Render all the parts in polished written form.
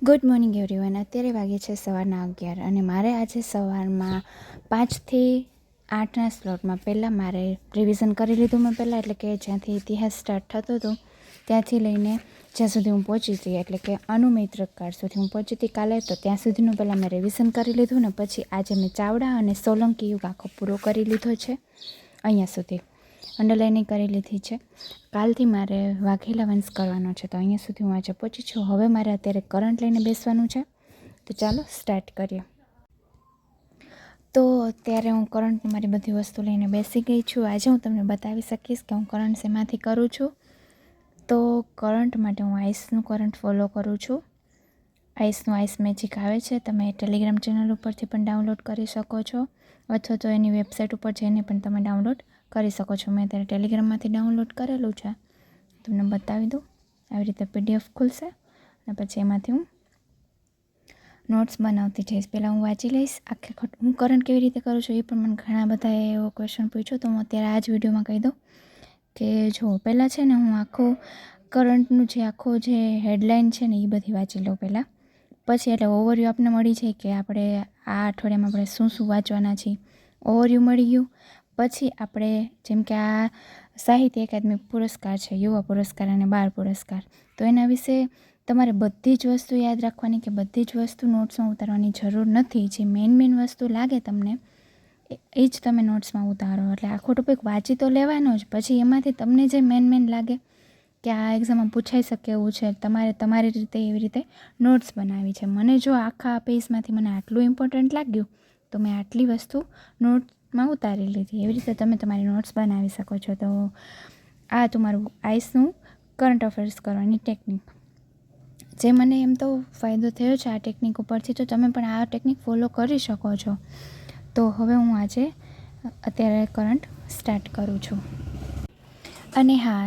Good morning everyone. અત્યારે વાગે છે સવારના 11 અને મારે આજે સવારમાં 5 થી 8ના સ્લોટમાં પહેલાં મારે રિવિઝન કરી લીધું મેં પહેલાં, એટલે કે જ્યાંથી ઇતિહાસ સ્ટાર્ટ થતો હતો ત્યાંથી લઈને જ્યાં સુધી હું પહોંચી હતી, એટલે કે અનુમૈત્રક કાળ સુધી હું પહોંચી હતી કાલે, તો ત્યાં સુધીનું પહેલાં મેં રિવિઝન કરી લીધું ને પછી આજે મેં ચાવડા અને સોલંકી યુગ આખો પૂરો કરી લીધો છે. અહીંયા સુધી અંડરલાઇનિંગ કરી લીધી છે. કાલથી મારે વાઘેલા વંશ કરવાનો છે, તો અહીંયા સુધી હું આજે પહોંચી છું. હવે મારે અત્યારે કરંટ લઈને બેસવાનું છે, તો ચાલો સ્ટાર્ટ કરીએ. તો અત્યારે હું કરંટ મારી બધી વસ્તુ લઈને બેસી ગઈ છું. આજે હું તમને બતાવી શકીશ કે હું કરંટ શેમાંથી કરું છું. તો કરંટ માટે હું આઈસનું કરંટ ફોલો કરું છું. આઈસનું આઈસ મેજિક આવે છે, તમે ટેલિગ્રામ ચેનલ ઉપરથી પણ ડાઉનલોડ કરી શકો છો, અથવા તો એની વેબસાઇટ ઉપર જઈને પણ તમે ડાઉનલોડ કરી શકો છો. મેં અત્યારે ટેલિગ્રામમાંથી ડાઉનલોડ કરેલું છે, તમને બતાવી દઉં. આવી રીતે PDF ખુલશે અને પછી એમાંથી હું નોટ્સ બનાવતી જઈશ. પહેલાં હું વાંચી લઈશ આખે હું કરંટ કેવી રીતે કરું છું એ પણ મને ઘણા બધાએ એવો ક્વેશ્ચન પૂછ્યો, તો હું અત્યારે આ જ વિડીયોમાં કહી દઉં કે જો પહેલાં છે ને હું આખો કરંટનું જે હેડલાઇન છે ને એ બધી વાંચી લઉં પહેલાં, પછી એટલે ઓવરવ્યૂ આપણને મળી જાય કે આપણે આ અઠવાડિયામાં આપણે શું શું વાંચવાના છીએ. ઓવરવ્યૂ મળી ગયું. પછી આપણે જેમ કે આ સાહિત્ય એકાદમી પુરસ્કાર છે, યુવા પુરસ્કાર અને બાળ પુરસ્કાર, તો એના વિશે તમારે બધી જ વસ્તુ યાદ રાખવાની કે બધી જ વસ્તુ નોટ્સમાં ઉતારવાની જરૂર નથી. જે મેઇન વસ્તુ લાગે તમને એ જ તમે નોટ્સમાં ઉતારો. એટલે આખો ટોપિક વાંચી તો લેવાનો જ, પછી એમાંથી તમને જે મેઇન લાગે કે આ એક્ઝામમાં પૂછાઈ શકે એવું છે, તમારે તમારી રીતે એવી રીતે નોટ્સ બનાવી છે. મને જો આખા પેજમાંથી મને આટલું ઇમ્પોર્ટન્ટ લાગ્યું તો મેં આટલી વસ્તુ નોટમાં ઉતારી લીધી. એવી રીતે તમે તમારી નોટ્સ બનાવી શકો છો. તો આ તમારું આઈસનું કરંટ અફેર્સ કરવાની ટેકનિક, જે મને એમ તો ફાયદો થયો છે આ ટેકનિક ઉપરથી, તો તમે પણ આ ટેકનિક ફોલો કરી શકો છો. તો હવે હું આજે અત્યારે કરંટ સ્ટાર્ટ કરું છું. અને હા,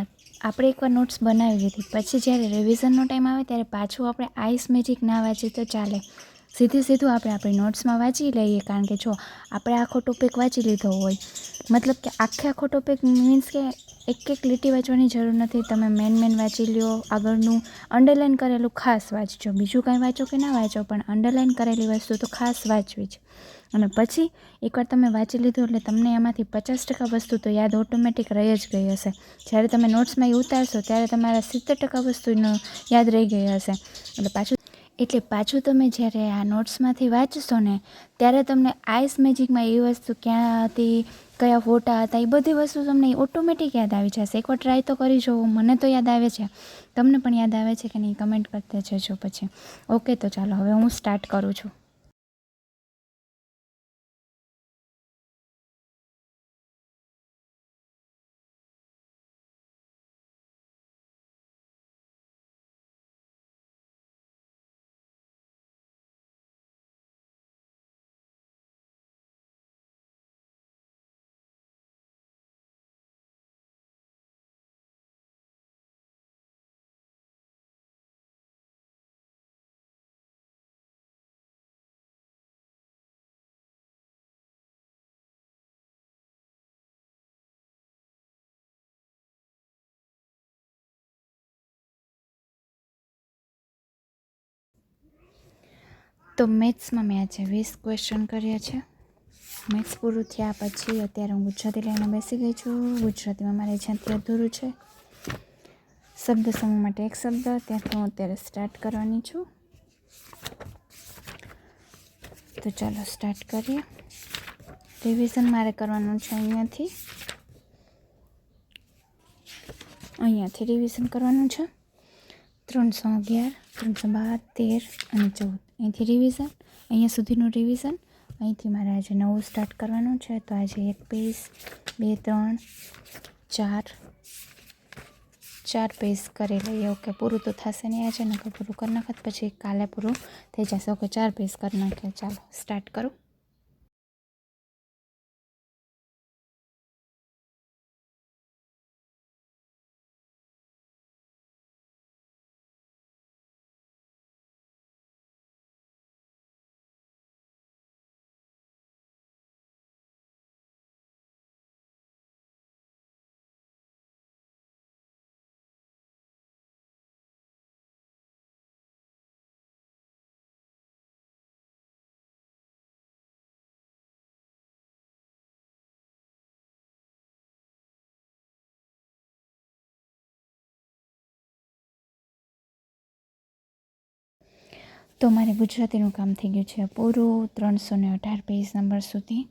આપણે એકવાર નોટ્સ બનાવી લીધી પછી જ્યારે રિવિઝનનો ટાઈમ આવે ત્યારે પાછું આપણે આઈસ મેજિક ના વાંચીએ તો ચાલે. સીધું આપણે આપણી નોટ્સમાં વાંચી લઈએ, કારણ કે જો આપણે આખો ટોપિક વાંચી લીધો હોય, મતલબ કે આખો ટોપિક મીન્સ કે એક લીટી વાંચવાની જરૂર નથી. તમે મેન વાંચી લ્યો, આગળનું અંડરલાઇન કરેલું ખાસ વાંચજો. બીજું કાંઈ વાંચો કે ના વાંચો, પણ અંડરલાઇન કરેલી વસ્તુ તો ખાસ વાંચવી જ. અને પછી એકવાર તમે વાંચી લીધું એટલે તમને એમાંથી 50% વસ્તુ તો યાદ ઓટોમેટિક રહી જ ગઈ હશે. જ્યારે તમે નોટ્સમાં એ ઉતારશો ત્યારે તમારા 70% વસ્તુનો યાદ રહી ગઈ હશે. એટલે પાછું તમે જ્યારે આ નોટ્સમાંથી વાંચશો ને ત્યારે તમને આઈસ મેજિકમાં એ વસ્તુ ક્યાં હતી, કયા ફોટા હતા, એ બધી વસ્તુ તમને ઓટોમેટિક યાદ આવી જશે. એકવાર ટ્રાય તો કરી જુઓ. મને તો યાદ આવે છે, તમને પણ યાદ આવે છે કે નહીં કમેન્ટ કરતા જજો પછી. ઓકે, તો ચાલો હવે હું સ્ટાર્ટ કરું છું. તો મેથ્સમાં મેં આજે 20 ક્વેશ્ચન કર્યા છે. મેથ્સ પૂરું થયા પછી અત્યારે હું ગુજરાતી લઈને બેસી ગઈ છું. ગુજરાતીમાં મારે જ્યાંથી અધૂરું છે, શબ્દ સમૂહ માટે એક શબ્દ, ત્યાંથી હું અત્યારે સ્ટાર્ટ કરવાની છું. તો ચાલો સ્ટાર્ટ કરીએ. રિવિઝન મારે કરવાનું છે અહીંયાથી રિવિઝન કરવાનું છે. 311, 312, 13 અને 14 અહીંથી રિવિઝન, અહીંયા સુધીનું રિવિઝન. અહીંથી મારે આજે નવું સ્ટાર્ટ કરવાનું છે. તો આજે 1 પેજ, 2, 3, 4 પેજ કરી લઈએ. ઓકે, પૂરું તો થશે નહીં આજે, નકર પૂરું કરી નાખત પછી કાલે પૂરું થઈ જશે. ઓકે, 4 પેજ કરી નાખીએ. ચાલો સ્ટાર્ટ કરું. તો મારે ગુજરાતીનું કામ થઈ ગયું છે પૂરું 318 પેજ નંબર સુધી.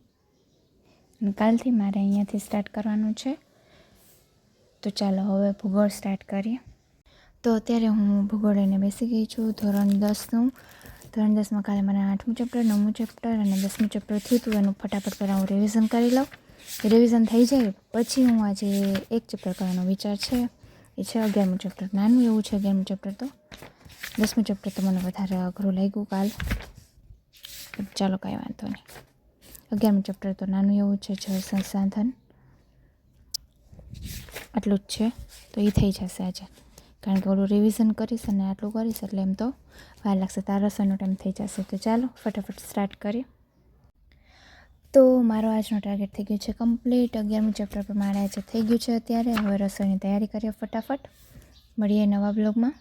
અને કાલથી મારે અહીંયાથી સ્ટાર્ટ કરવાનું છે. તો ચાલો હવે ભૂગોળ સ્ટાર્ટ કરીએ. તો અત્યારે હું ભૂગોળ લઈને બેસી ગઈ છું ધોરણ 10નું. ધોરણ 10માં કાલે મારે 8મું ચેપ્ટર, 9મું ચેપ્ટર અને 10મું ચેપ્ટર થયું હતું. એનું ફટાફટ પહેલાં હું રિવિઝન કરી લઉં. રિવિઝન થઈ જાય પછી હું આજે એક ચેપ્ટર કરવાનો વિચાર છે. એ છે 11મું ચેપ્ટર. નાનું એવું છે 11મું ચેપ્ટર. તો 10મું ચેપ્ટર તો મને વધારે અઘરું લાગ્યું કાલ. ચાલો કાંઈ વાંધો નહીં. 11મું ચેપ્ટર તો નાનું એવું છે, જળ સંસાધન. આટલું જ છે. તો એ થઈ જશે આજે, કારણ કે ઓલું રિવિઝન કરીશ અને આટલું કરીશ એટલે એમ તો વાર લાગશે. તાર રસોઈનો ટાઈમ થઈ જશે. તો ચાલો ફટાફટ સ્ટાર્ટ કરીએ. તો મારો આજનો ટાર્ગેટ થઈ ગયું છે કમ્પ્લીટ. 11મું ચેપ્ટર પર મારે આજે થઈ ગયું છે અત્યારે. હવે રસોઈની તૈયારી કરીએ ફટાફટ. મળીએ નવા બ્લોગમાં.